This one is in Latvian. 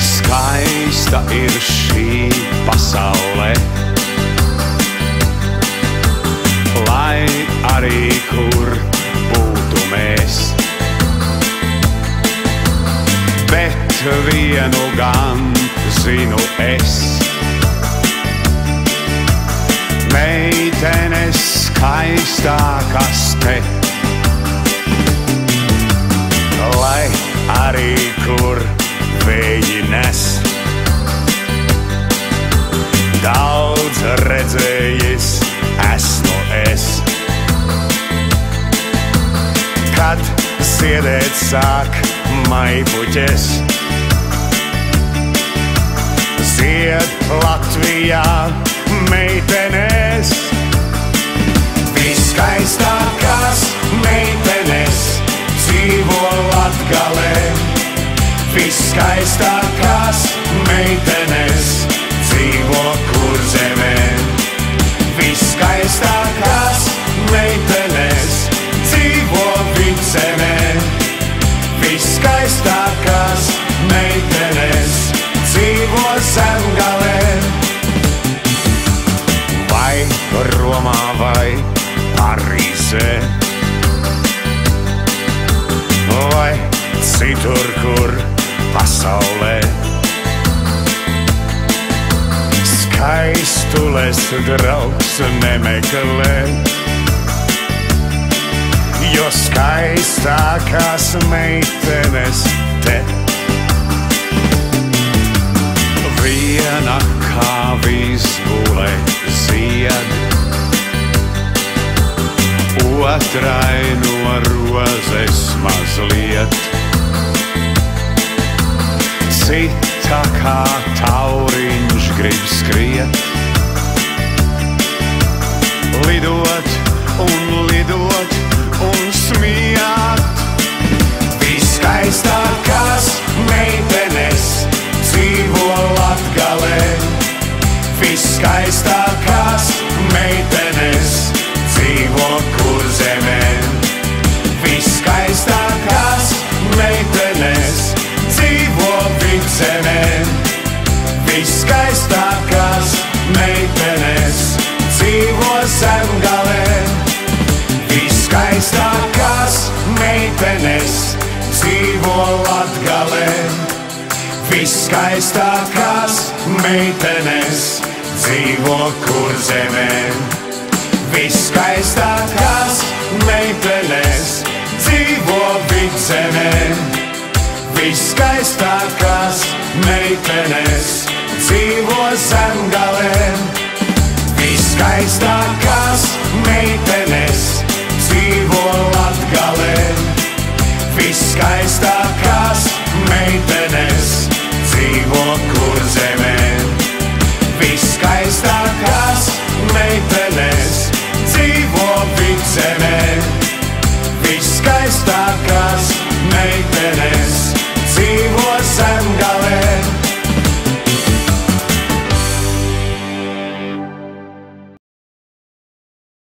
Skaista ir šī pasaule, lai arī kur būtu mēs. Bet vienu gan zinu es, meitenes skaistākas te, lai arī kur vēji nes. Daudz redzējis esmu es, kad ziedēt sāk maipuķes. Zied Latvijā meitenes, viskaistākās meitenes dzīvo Latgalē. Viskaistākās meitenes dzīvo Kurzemē. Viskaistākās meitenes dzīvo Vidzemē. Viskaistākās meitenes dzīvo Zemgalē. Vai Romā vai Parīzē, vai citur, kur pasaulē. Skaistules draugs nemeklē, jo skaistākās meitenes te. Viena kā vizbule zied, otrai no rozes mazliet. Cita kā tauriņš grib skriet, lidot un smijāt. Viskaistākās meitenes dzīvo Latgalē. Viskaistākās meitenes dzīvo Kurzemē. Viskaistākās meitenes dzīvo Vidzemē. Viskaistākās meitenes dzīvo Zemgalē. Viskaistākās meitenes dzīvo Latgalē. Viskaistākās meitenes dzīvo Kurzemē. Viskaistākās meitenes dzīvo Vidzemē. Viskaistākās meitenes dzīvo Zemgalē. Viskaistākās meitenes dzīvo Latgalē. Viskaistākās meitenes dzīvo Kurzemē.